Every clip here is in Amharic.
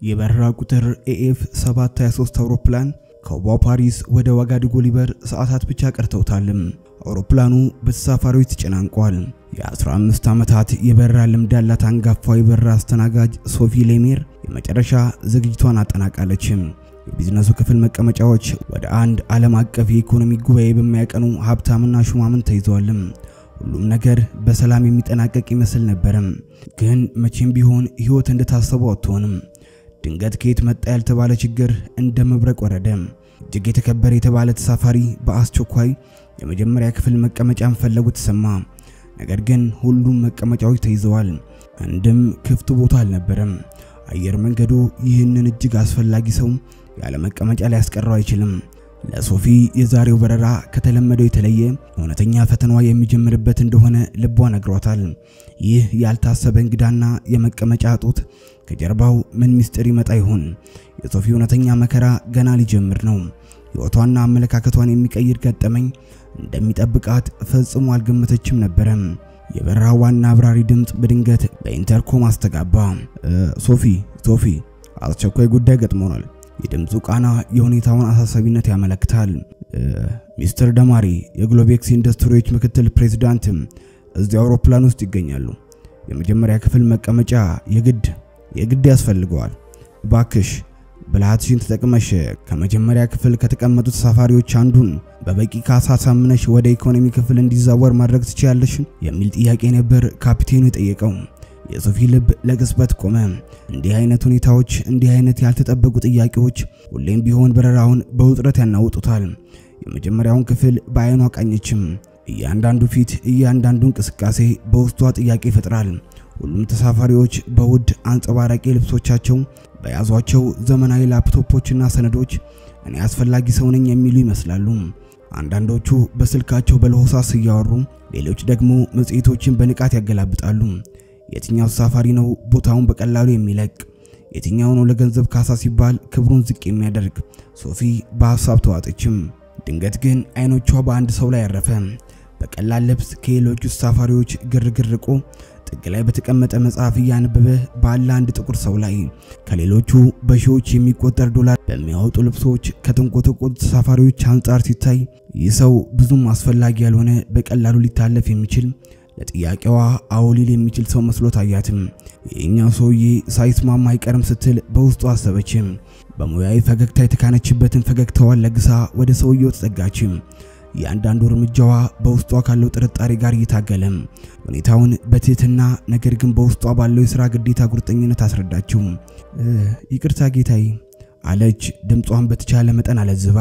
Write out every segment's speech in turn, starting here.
የበረራ ቁጥር AF723 አውሮፕላን ከውባ ፓሪስ ወደ ዋጋዱጉ ሊበር ሰዓታት ብቻ ቀርተውታል። አውሮፕላኑ በተሳፋሪዎች ተጨናንቋል። የ15 ዓመታት የበረራ ልምድ ያላት አንጋፋው የበረራ አስተናጋጅ ሶፊ ሌሜር የመጨረሻ ዝግጅቷን አጠናቃለች። የቢዝነሱ ክፍል መቀመጫዎች ወደ አንድ ዓለም አቀፍ የኢኮኖሚ ጉባኤ በሚያቀኑ ሀብታምና ሹማምን ተይዘዋል። ሁሉም ነገር በሰላም የሚጠናቀቅ ይመስል ነበር። ግን መቼም ቢሆን ህይወት እንደታሰበው አትሆንም። ድንገት ከየት መጣ ያልተባለ ችግር እንደ መብረቅ ወረደ። እጅግ የተከበረ የተባለ ተሳፋሪ በአስቸኳይ የመጀመሪያ ክፍል መቀመጫን ፈለጉ ተሰማ። ነገር ግን ሁሉም መቀመጫዎች ተይዘዋል። አንድም ክፍት ቦታ አልነበረም። አየር መንገዱ ይህንን እጅግ አስፈላጊ ሰው ያለ መቀመጫ ላይ ያስቀረው አይችልም። ለሶፊ የዛሬው በረራ ከተለመደው የተለየ እውነተኛ ፈተናዋ የሚጀምርበት እንደሆነ ልቧ ነግሯታል። ይህ ያልታሰበ እንግዳና የመቀመጫ አጡት ከጀርባው ምን ሚስጥር ይመጣ ይሆን? የሶፊ እውነተኛ መከራ ገና ሊጀምር ነው። ህይወቷና አመለካከቷን የሚቀይር ገጠመኝ እንደሚጠብቃት ፈጽሞ አልገመተችም ነበር። የበረራ ዋና አብራሪ ድምጽ በድንገት በኢንተርኮም አስተጋባ። ሶፊ አስቸኳይ ጉዳይ ገጥሞናል። የድምጹ ቃና የሁኔታውን አሳሳቢነት ያመለክታል። ሚስተር ደማሪ የግሎቤክስ ኢንዱስትሪዎች ምክትል ፕሬዝዳንት እዚህ አውሮፕላን ውስጥ ይገኛሉ። የመጀመሪያ ክፍል መቀመጫ የግድ ያስፈልገዋል። ባክሽ ብልሃትሽን ተጠቅመሽ ከመጀመሪያ ክፍል ከተቀመጡ ተሳፋሪዎች አንዱን በበቂ ካሳ ሳምነሽ ወደ ኢኮኖሚ ክፍል እንዲዛወር ማድረግ ትችያለሽ የሚል ጥያቄ ነበር ካፒቴኑ የጠየቀው። የሶፊ ልብ ለቅጽበት ቆመ። እንዲህ አይነት ሁኔታዎች፣ እንዲህ አይነት ያልተጠበቁ ጥያቄዎች ሁሌም ቢሆን በረራውን በውጥረት ያናውጡታል። የመጀመሪያውን ክፍል በአይኗ ቃኘችም። እያንዳንዱ ፊት፣ እያንዳንዱ እንቅስቃሴ በውስጧ ጥያቄ ይፈጥራል። ሁሉም ተሳፋሪዎች በውድ አንጸባራቂ ልብሶቻቸው በያዟቸው ዘመናዊ ላፕቶፖችና ሰነዶች እኔ አስፈላጊ ሰው ነኝ የሚሉ ይመስላሉ። አንዳንዶቹ በስልካቸው በለሆሳስ እያወሩ፣ ሌሎች ደግሞ መጽሔቶችን በንቃት ያገላብጣሉ። የትኛው ተሳፋሪ ነው ቦታውን በቀላሉ የሚለቅ? የትኛው ነው ለገንዘብ ካሳ ሲባል ክብሩን ዝቅ የሚያደርግ? ሶፊ በሐሳብ ተዋጠችም። ድንገት ግን አይኖቿ በአንድ ሰው ላይ ያረፈ። በቀላል ልብስ ከሌሎቹ ተሳፋሪዎች ግርግርቆ ጥግ ላይ በተቀመጠ መጽሐፍ ያነበበ ባለ አንድ ጥቁር ሰው ላይ ከሌሎቹ በሺዎች የሚቆጠር ዶላር በሚያወጡ ልብሶች ከተንቆጠቆጡ ተሳፋሪዎች አንጻር ሲታይ ይህ ሰው ብዙም አስፈላጊ ያልሆነ በቀላሉ ሊታለፍ የሚችል ለጥያቄዋ አውሊል የሚችል ሰው መስሎ ታያትም። የኛው ሰውዬ ሳይስማማ አይቀርም ስትል በውስጧ አሰበችም። በሙያዊ ፈገግታ የተካነችበትን ፈገግታዋን ለግሳ ወደ ሰውየው ተጠጋችም። ያንዳንዱ እርምጃዋ በውስጧ ካለው ጥርጣሬ ጋር እየታገለም ሁኔታውን በትህትና ነገር ግን በውስጧ ባለው የሥራ ግዴታ ቁርጠኝነት አስረዳችው። ይቅርታ ጌታዬ አለች ድምጿን በተቻለ መጠን አለዝባ።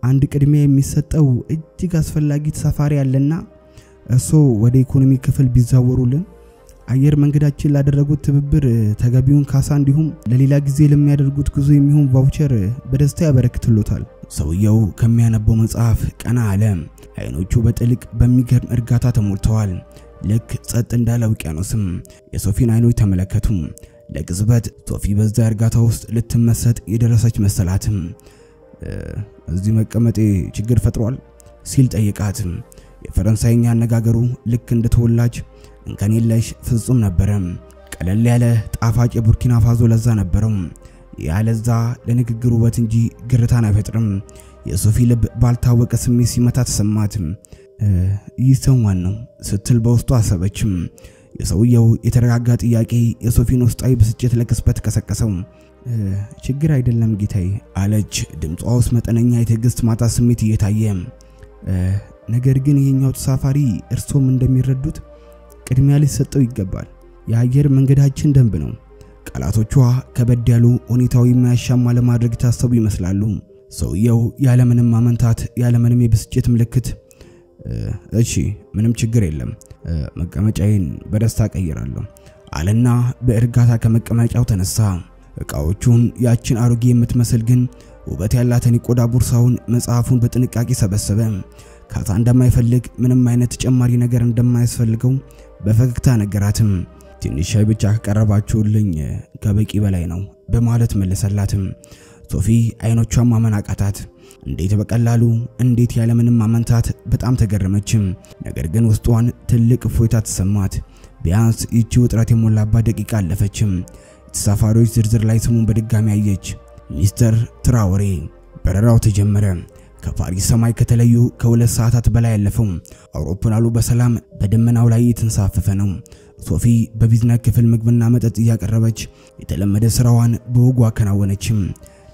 አንድ ቅድሚያ የሚሰጠው እጅግ አስፈላጊ ተሳፋሪ ያለና እሱ ወደ ኢኮኖሚ ክፍል ቢዛወሩልን አየር መንገዳችን ላደረጉት ትብብር ተገቢውን ካሳ እንዲሁም ለሌላ ጊዜ ለሚያደርጉት ጉዞ የሚሆን ቫውቸር በደስታ ያበረክትሎታል። ሰውየው ከሚያነበው መጽሐፍ ቀና አለ። አይኖቹ በጥልቅ በሚገርም እርጋታ ተሞልተዋል። ልክ ጸጥ እንዳለ ውቅያኖስም የሶፊን አይኖች ተመለከቱ። ለቅጽበት ሶፊ በዛ እርጋታ ውስጥ ልትመሰጥ የደረሰች መሰላትም። እዚህ መቀመጤ ችግር ፈጥሯል ሲል ጠይቃት። የፈረንሳይኛ አነጋገሩ ልክ እንደተወላጅ እንከን የለሽ ፍጹም ነበር። ቀለል ያለ ጣፋጭ የቡርኪና ፋሶ ለዛ ነበረው። ያለዛ ለንግግሩ ውበት እንጂ ግርታን አይፈጥርም። የሶፊ ልብ ባልታወቀ ስሜት ሲመታ ተሰማት። ይህ ሰው ማን ነው ስትል በውስጧ አሰበችም። የሰውየው የተረጋጋ ጥያቄ የሶፊን ውስጣዊ ብስጭት ለቅጽበት ቀሰቀሰው። ችግር አይደለም ጌታዬ አለች። ድምጿ ውስጥ መጠነኛ የትዕግስት ማጣ ስሜት እየታየ ነገር ግን ይሄኛው ተሳፋሪ እርሶም እንደሚረዱት ቅድሚያ ሊሰጠው ይገባል። የአየር መንገዳችን ደንብ ነው። ቃላቶቿ ከበድ ያሉ ሁኔታው የማያሻማ ለማድረግ ታሰቡ ይመስላሉ። ሰውየው ያለምንም ማመንታት ያለምንም የብስጭት ምልክት እሺ ምንም ችግር የለም መቀመጫዬን በደስታ ቀይራለሁ አለና በእርጋታ ከመቀመጫው ተነሳ። እቃዎቹን ያችን አሮጌ የምትመስል ግን ውበት ያላትን የቆዳ ቦርሳውን መጽሐፉን በጥንቃቄ ሰበሰበ። ካሳ እንደማይፈልግ ምንም አይነት ተጨማሪ ነገር እንደማያስፈልገው በፈገግታ ነገራትም። ትንሽ ሻይ ብቻ ከቀረባችሁልኝ ከበቂ በላይ ነው በማለት መለሰላትም። ሶፊ አይኖቿን ማመን አቃታት። እንዴት በቀላሉ እንዴት ያለ ምንም ማመንታት በጣም ተገረመችም። ነገር ግን ውስጧን ትልቅ እፎይታ ተሰማት። ቢያንስ ይቺ ውጥረት የሞላባት ደቂቃ አለፈችም። ተሳፋሪዎች ዝርዝር ላይ ስሙን በድጋሚ አየች። ሚስተር ትራውሬ። በረራው ተጀመረ። ከፓሪስ ሰማይ ከተለዩ ከ2 ሰዓታት በላይ ያለፈው አውሮፕላኑ በሰላም በደመናው ላይ የተንሳፈፈ ነው። ሶፊ በቢዝነስ ክፍል ምግብና መጠጥ እያቀረበች የተለመደ ስራዋን በወጉ አከናወነችም።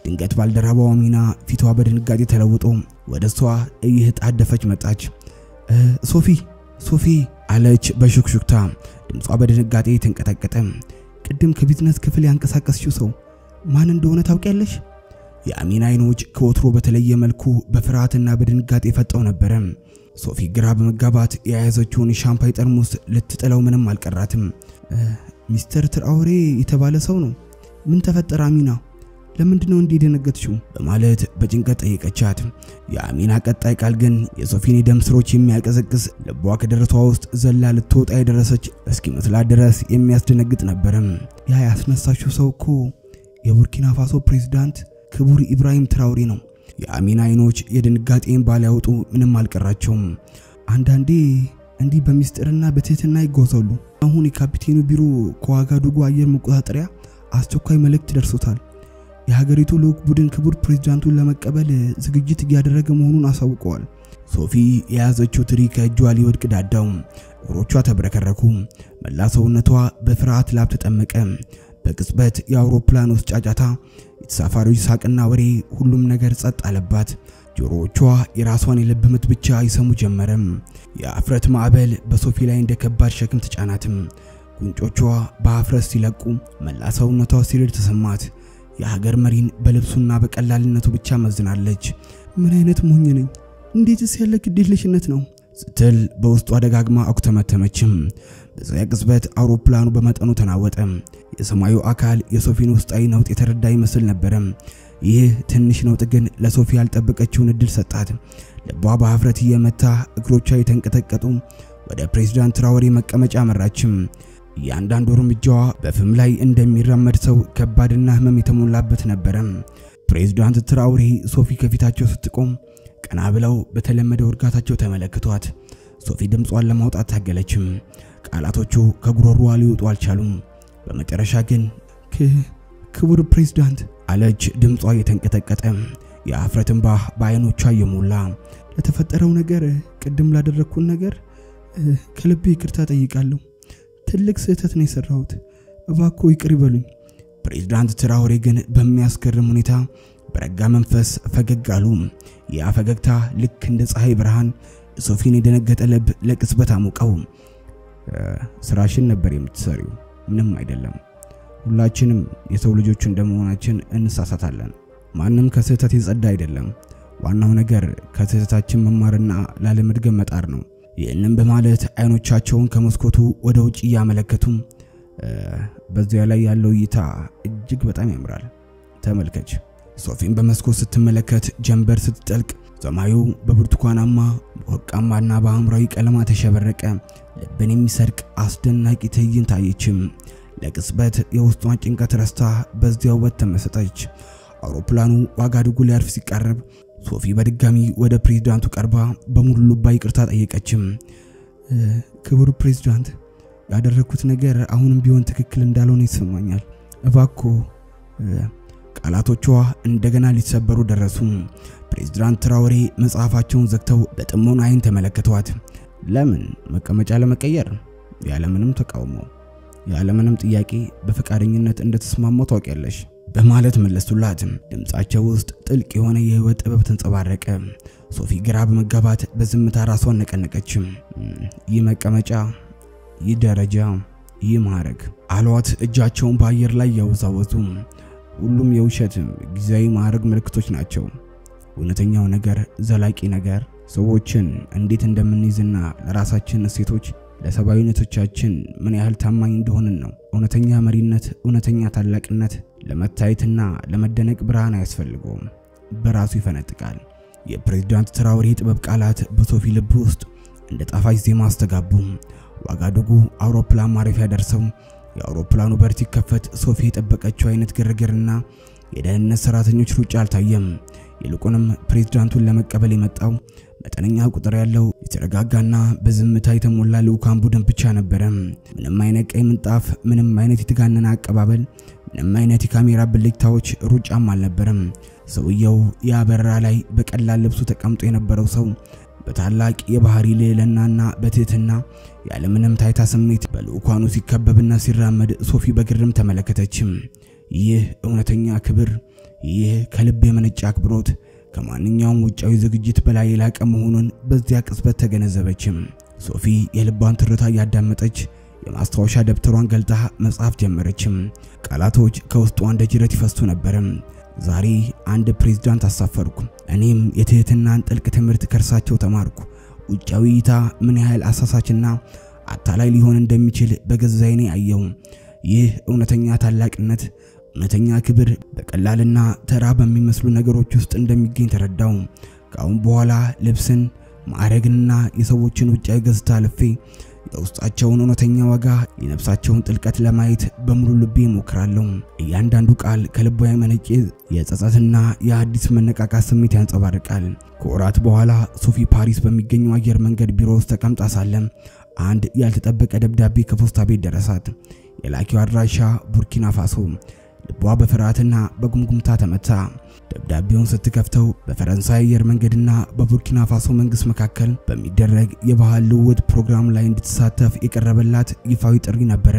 ድንገት ባልደረባዋ ሚና ፊቷ በድንጋጤ ተለውጦ ወደሷ እየተጣደፈች መጣች። ሶፊ አለች በሹክሹክታ። ድምጿ በድንጋጤ ተንቀጠቀጠ። ቅድም ከቢዝነስ ክፍል ያንቀሳቀስሽው ሰው ማን እንደሆነ ታውቂያለሽ? የአሚና አይኖች ከወትሮ በተለየ መልኩ በፍርሃትና በድንጋጤ ፈጠው ነበር። ሶፊ ግራ በመጋባት የያዘችውን ሻምፓኝ ጠርሙስ ልትጥለው ምንም አልቀራትም። ሚስተር ትራውሬ የተባለ ሰው ነው። ምን ተፈጠረ አሚና? ለምንድነው እንዲህ ደነገጥሽው? በማለት በጭንቀት ጠየቀቻት። የአሚና ቀጣይ ቃል ግን የሶፊን ደም ስሮች የሚያቀዘቅዝ ልቧ ከደረቷ ውስጥ ዘላ ልትወጣ የደረሰች እስኪመስላት ድረስ የሚያስደነግጥ ነበር። ያ ያስነሳሽው ሰው እኮ የቡርኪና ፋሶ ፕሬዝዳንት ክቡር ኢብራሂም ትራውሬ ነው። የአሚና አይኖች የድንጋጤን ባላውጡ ምንም አልቀራቸውም። አንዳንዴ እንዲህ በሚስጥርና በትህትና ይጎዛሉ። አሁን የካፒቴኑ ቢሮ ከዋጋዱጉ አየር መቆጣጠሪያ አስቸኳይ መልእክት ደርሶታል። የሀገሪቱ ልዑክ ቡድን ክቡር ፕሬዝዳንቱን ለመቀበል ዝግጅት እያደረገ መሆኑን አሳውቀዋል። ሶፊ የያዘችው ትሪ ከእጇ ሊወድቅ ዳዳው። እግሮቿ ተብረከረኩ። መላ ሰውነቷ በፍርሃት ላብ ተጠመቀ። በቅጽበት የአውሮፕላን ውስጥ ጫጫታ፣ የተሳፋሪዎች ሳቅና ወሬ፣ ሁሉም ነገር ጸጥ አለባት። ጆሮዎቿ የራሷን የልብ ምት ብቻ ይሰሙ ጀመረ። የአፍረት ማዕበል በሶፊ ላይ እንደ ከባድ ሸክም ተጫናትም። ጉንጮቿ በአፍረት ሲለቁ መላ ሰውነቷ ሲርድ ተሰማት። የሀገር መሪን በልብሱና በቀላልነቱ ብቻ መዝናለች። ምን አይነት ሞኝ ነኝ! እንዴትስ ያለ ግዴለሽነት ነው ስትል በውስጧ ደጋግማ አኩተመተመችም። በዚያ ቅጽበት አውሮፕላኑ በመጠኑ ተናወጠ። የሰማዩ አካል የሶፊን ውስጣዊ ነውጥ የተረዳ ይመስል ነበር። ይህ ትንሽ ነውጥ ግን ለሶፊ ያልጠበቀችውን እድል ሰጣት። ልቧ በአፍረት እየመታ እግሮቿ የተንቀጠቀጡ ወደ ፕሬዝዳንት ትራውሬ መቀመጫ መራችም። ያንዳንዱ እርምጃዋ በፍም ላይ እንደሚራመድ ሰው ከባድና ህመም የተሞላበት ነበር። ፕሬዝዳንት ትራውሬ ሶፊ ከፊታቸው ስትቆም ቀና ብለው በተለመደው እርጋታቸው ተመለከቷት። ሶፊ ድምጿን ለማውጣት ታገለችም። ቃላቶቹ ከጉሮሮዋ ሊወጡ አልቻሉም። በመጨረሻ ግን ክቡር ፕሬዝዳንት አለች፣ ድምጿ የተንቀጠቀጠ። የአፍረት እንባ በአይኖቿ እየሞላ ለተፈጠረው ነገር፣ ቅድም ላደረኩት ነገር ከልቤ ይቅርታ ጠይቃለሁ። ትልቅ ስህተት ነው የሰራሁት። እባክዎ ይቅር ይበሉኝ። ፕሬዝዳንት ትራውሬ ግን በሚያስገርም ሁኔታ በረጋ መንፈስ ፈገግ አሉ። ያ ፈገግታ ልክ እንደ ፀሐይ ብርሃን ሶፊን የደነገጠ ልብ ለቅጽበት አሞቀው። ስራሽን ነበር የምትሰሪው፣ ምንም አይደለም። ሁላችንም የሰው ልጆች እንደመሆናችን እንሳሳታለን። ማንም ከስህተት የጸዳ አይደለም። ዋናው ነገር ከስህተታችን መማርና ላለመድገም መጣር ነው። ይህንን በማለት አይኖቻቸውን ከመስኮቱ ወደ ውጭ ያመለከቱ። በዚያ ላይ ያለው እይታ እጅግ በጣም ያምራል፣ ተመልከች። ሶፊን በመስኮት ስትመለከት ጀንበር ስትጠልቅ ሰማዩ በብርቱካናማ ወርቃማና በሐምራዊ ቀለማት ተሸበረቀ። ልብን የሚሰርቅ አስደናቂ ትዕይንት አየችም። ለቅጽበት የውስጧን ጭንቀት ረስታ በዚያው ውበት ተመሰጠች። አውሮፕላኑ ዋጋዱጉ ሊያርፍ ሲቃረብ ሶፊ በድጋሚ ወደ ፕሬዝዳንቱ ቀርባ በሙሉ ልቧ ይቅርታ ጠየቀችም። ክቡር ፕሬዝዳንት፣ ያደረኩት ነገር አሁንም ቢሆን ትክክል እንዳልሆነ ይሰማኛል። እባክዎ። ቃላቶቿ እንደገና ሊሰበሩ ደረሱ። ፕሬዝዳንት ትራውሬ መጽሐፋቸውን ዘግተው በጥሞና አይን ተመለከቷት። ለምን መቀመጫ ለመቀየር? ያለምንም ተቃውሞ፣ ያለምንም ጥያቄ በፈቃደኝነት እንደተስማማው ታውቂያለሽ በማለት መለሱላት። ድምጻቸው ውስጥ ጥልቅ የሆነ የህይወት ጥበብ ተንጸባረቀ። ሶፊ ግራ በመጋባት በዝምታ ራሷን ነቀነቀችም። ይህ መቀመጫ፣ ይህ ደረጃ፣ ይህ ማዕረግ አሏት እጃቸውን በአየር ላይ ያወዛወዙ። ሁሉም የውሸት ጊዜያዊ ማዕረግ ምልክቶች ናቸው። እውነተኛው ነገር፣ ዘላቂ ነገር ሰዎችን እንዴት እንደምንይዝና ለራሳችን እሴቶች፣ ለሰባዊነቶቻችን ምን ያህል ታማኝ እንደሆንን ነው። እውነተኛ መሪነት፣ እውነተኛ ታላቅነት ለመታየትና ለመደነቅ ብርሃን አያስፈልገውም፣ በራሱ ይፈነጥቃል። የፕሬዝዳንት ትራውሬ ጥበብ ቃላት በሶፊ ልብ ውስጥ እንደ ጣፋጭ ዜማ አስተጋቡ። ዋጋዱጉ አውሮፕላን ማረፊያ ደርሰው የአውሮፕላኑ በር ሲከፈት ሶፊ የጠበቀችው አይነት ግርግርና የደህንነት ሰራተኞች ሩጫ አልታየም። ይልቁንም ፕሬዝዳንቱን ለመቀበል የመጣው መጠነኛ ቁጥር ያለው የተረጋጋና በዝምታ የተሞላ ልዑካን ቡድን ብቻ ነበር። ምንም አይነት ቀይ ምንጣፍ፣ ምንም አይነት የተጋነነ አቀባበል፣ ምንም አይነት የካሜራ ብልጭታዎች ሩጫም አልነበረም። ሰውየው ያበራ ላይ በቀላል ልብሱ ተቀምጦ የነበረው ሰው በታላቅ የባህሪ ልዕልናና በትህትና ያለምንም ታይታ ስሜት በልኡካኑ ሲከበብና ሲራመድ ሶፊ በግርም ተመለከተችም። ይህ እውነተኛ ክብር፣ ይህ ከልብ የመነጨ አክብሮት ከማንኛውም ውጫዊ ዝግጅት በላይ የላቀ መሆኑን በዚያ ቅጽበት ተገነዘበችም። ሶፊ የልቧን ትርታ ያዳመጠች የማስታወሻ ደብተሯን ገልጣ መጻፍ ጀመረችም። ቃላቶች ከውስጧ እንደ ጅረት ይፈሱ ነበር። ዛሬ አንድ ፕሬዝዳንት አሳፈርኩ። እኔም የትህትናን ጥልቅ ትምህርት ከርሳቸው ተማርኩ። ውጫዊ እይታ ምን ያህል አሳሳችና አታላይ ሊሆን እንደሚችል በገዛይኔ አየው። ይህ እውነተኛ ታላቅነት፣ እውነተኛ ክብር በቀላልና ተራ በሚመስሉ ነገሮች ውስጥ እንደሚገኝ ተረዳው። ከአሁን በኋላ ልብስን፣ ማዕረግንና የሰዎችን ውጫዊ ገጽታ አልፌ የውስጣቸውን እውነተኛ ዋጋ፣ የነፍሳቸውን ጥልቀት ለማየት በሙሉ ልቤ ሞክራለሁ። እያንዳንዱ ቃል ከልቧ የመነጨ የጸጸትና የአዲስ መነቃቃት ስሜት ያንጸባርቃል። ከወራት በኋላ ሶፊ ፓሪስ በሚገኘው አየር መንገድ ቢሮ ውስጥ ተቀምጣ ሳለ አንድ ያልተጠበቀ ደብዳቤ ከፖስታ ቤት ደረሳት። የላኪው አድራሻ ቡርኪና ፋሶ። ልቧ በፍርሃትና በጉምጉምታ ተመታ። ደብዳቤውን ስትከፍተው በፈረንሳይ አየር መንገድና በቡርኪና ፋሶ መንግስት መካከል በሚደረግ የባህል ልውውጥ ፕሮግራም ላይ እንድትሳተፍ የቀረበላት ይፋዊ ጥሪ ነበር።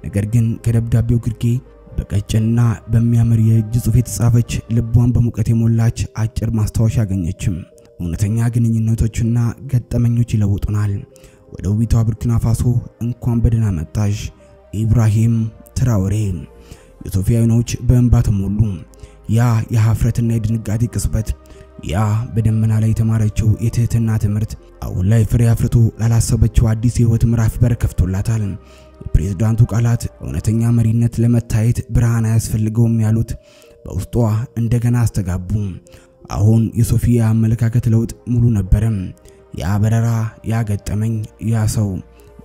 ነገር ግን ከደብዳቤው ግርጌ በቀጭንና በሚያምር የእጅ ጽሑፍ የተጻፈች ልቧን በሙቀት የሞላች አጭር ማስታወሻ አገኘችም። እውነተኛ ግንኙነቶችና ገጠመኞች ይለውጡናል። ወደ ውቢቷ ቡርኪና ፋሶ እንኳን በደህና መጣሽ ኢብራሂም ትራኦሬ። የሶፊ አይኖች በእንባ ተሞሉ። ያ የሀፍረትና የድንጋጤ ቅጽበት፣ ያ በደመና ላይ የተማረችው የትህትና ትምህርት አሁን ላይ ፍሬ አፍርቶ ላላሰበችው አዲስ የህይወት ምዕራፍ በር ከፍቶላታል። የፕሬዝዳንቱ ቃላት እውነተኛ መሪነት ለመታየት ብርሃን አያስፈልገውም ያሉት በውስጧ እንደገና አስተጋቡ። አሁን የሶፊያ አመለካከት ለውጥ ሙሉ ነበር። ያ በረራ፣ ያ ገጠመኝ፣ ያ ሰው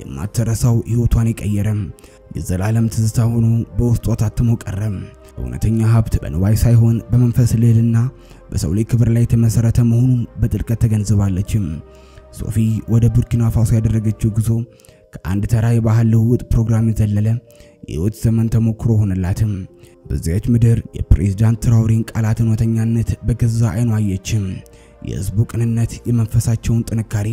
የማትረሳው ህይወቷን የቀየረ የዘላለም ትዝታ ሆኖ በውስጧ ታትሞ ቀረ። እውነተኛ ሀብት በንዋይ ሳይሆን በመንፈስ ልዕልና በሰው ላይ ክብር ላይ የተመሰረተ መሆኑን በጥልቀት ተገንዝባለች። ሶፊ ወደ ቡርኪና ፋሶ ያደረገችው ጉዞ ከአንድ ተራ የባህል ልውውጥ ፕሮግራም የዘለለ የህይወት ዘመን ተሞክሮ ሆነላት። በዚያች ምድር የፕሬዝዳንት ትራኦሬን ቃላት እውነተኛነት በገዛ አይኗ አየች። የህዝቡ ቅንነት፣ የመንፈሳቸውን ጥንካሬ፣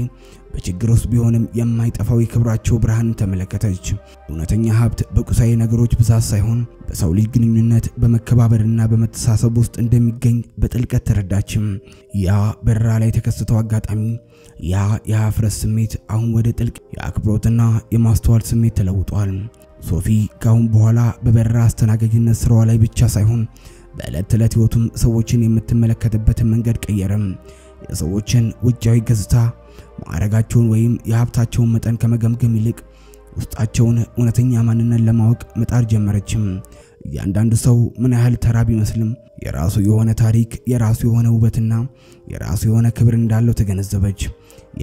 በችግር ውስጥ ቢሆንም የማይጠፋው የክብራቸው ብርሃን ተመለከተች። እውነተኛ ሀብት በቁሳዊ ነገሮች ብዛት ሳይሆን በሰው ልጅ ግንኙነት፣ በመከባበርና በመተሳሰብ ውስጥ እንደሚገኝ በጥልቀት ተረዳች። ያ በረራ ላይ የተከሰተው አጋጣሚ፣ ያ የሀፍረት ስሜት አሁን ወደ ጥልቅ የአክብሮትና የማስተዋል ስሜት ተለውጧል። ሶፊ ካሁን በኋላ በበረራ አስተናጋጅነት ስራዋ ላይ ብቻ ሳይሆን በዕለት ተዕለት ህይወቱም ሰዎችን የምትመለከትበትን መንገድ ቀየረም። የሰዎችን ውጫዊ ገጽታ፣ ማዕረጋቸውን ወይም የሀብታቸውን መጠን ከመገምገም ይልቅ ውስጣቸውን እውነተኛ ማንነት ለማወቅ መጣር ጀመረችም። እያንዳንዱ ሰው ምን ያህል ተራ ቢመስልም የራሱ የሆነ ታሪክ፣ የራሱ የሆነ ውበትና የራሱ የሆነ ክብር እንዳለው ተገነዘበች።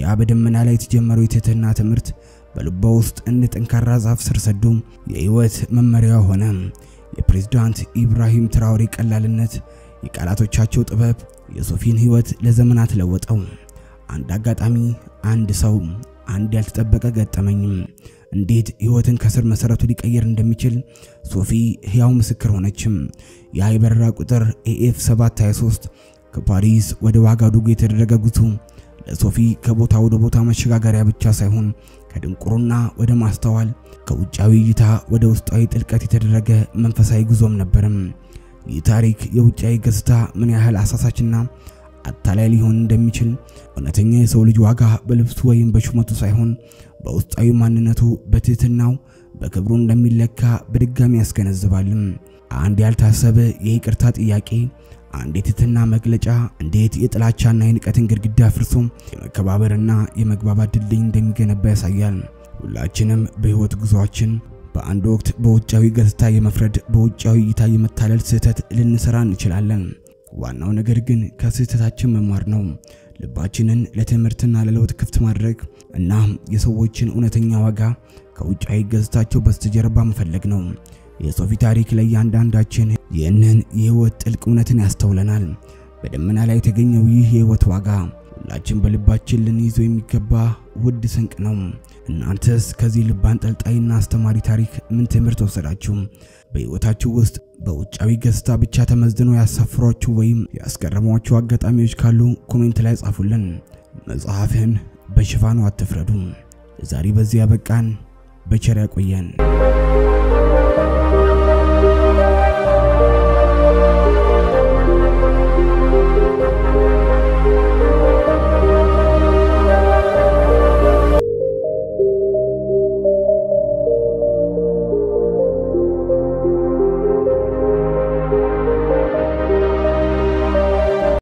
ያ በደመና ላይ የተጀመረው የትህትና ትምህርት በልቧ ውስጥ እንደ ጠንካራ ዛፍ ስር ሰዶ የህይወት መመሪያ ሆነ። የፕሬዝዳንት ኢብራሂም ትራኦሬ ቀላልነት፣ የቃላቶቻቸው ጥበብ የሶፊን ህይወት ለዘመናት ለወጠው። አንድ አጋጣሚ፣ አንድ ሰው፣ አንድ ያልተጠበቀ ገጠመኝ እንዴት ህይወትን ከስር መሰረቱ ሊቀየር እንደሚችል ሶፊ ህያው ምስክር ሆነችም። ያ የበረራ ቁጥር ኤኤፍ 723 ከፓሪስ ወደ ዋጋዱጉ የተደረገ ጉዞ ለሶፊ ከቦታ ወደ ቦታ መሸጋገሪያ ብቻ ሳይሆን ከድንቁርና ወደ ማስተዋል፣ ከውጫዊ እይታ ወደ ውስጣዊ ጥልቀት የተደረገ መንፈሳዊ ጉዞም ነበርም። ይህ ታሪክ የውጫዊ ገጽታ ምን ያህል አሳሳችና አታላይ ሊሆን እንደሚችል፣ እውነተኛ የሰው ልጅ ዋጋ በልብሱ ወይም በሹመቱ ሳይሆን በውስጣዊ ማንነቱ፣ በትህትናው፣ በክብሩ እንደሚለካ በድጋሚ ያስገነዝባል። አንድ ያልታሰበ የይቅርታ ጥያቄ፣ አንድ የትህትና መግለጫ እንዴት የጥላቻና የንቀትን ግድግዳ ፍርሶ የመከባበርና የመግባባት ድልድይ እንደሚገነባ ያሳያል። ሁላችንም በህይወት ጉዟችን በአንድ ወቅት በውጫዊ ገጽታ የመፍረድ፣ በውጫዊ እይታ የመታለል ስህተት ልንሰራ እንችላለን። ዋናው ነገር ግን ከስህተታችን መማር ነው። ልባችንን ለትምህርትና ለለውጥ ክፍት ማድረግ እና የሰዎችን እውነተኛ ዋጋ ከውጫዊ ገጽታቸው በስተጀርባ መፈለግ ነው። የሶፊ ታሪክ ለእያንዳንዳችን ይህንን የህይወት ጥልቅ እውነትን ያስተውለናል። በደመና ላይ የተገኘው ይህ የህይወት ዋጋ ሁላችን በልባችን ልንይዘው የሚገባ ውድ ስንቅ ነው። እናንተስ ከዚህ ልብ አንጠልጣይና አስተማሪ ታሪክ ምን ትምህርት ወሰዳችሁ? በህይወታችሁ ውስጥ በውጫዊ ገጽታ ብቻ ተመዝነው ያሳፍሯችሁ ወይም ያስገረሟችሁ አጋጣሚዎች ካሉ ኮሜንት ላይ ጻፉልን። መጽሐፍን በሽፋኑ አትፍረዱ። ዛሬ በዚህ ያበቃን። በቸር ያቆየን።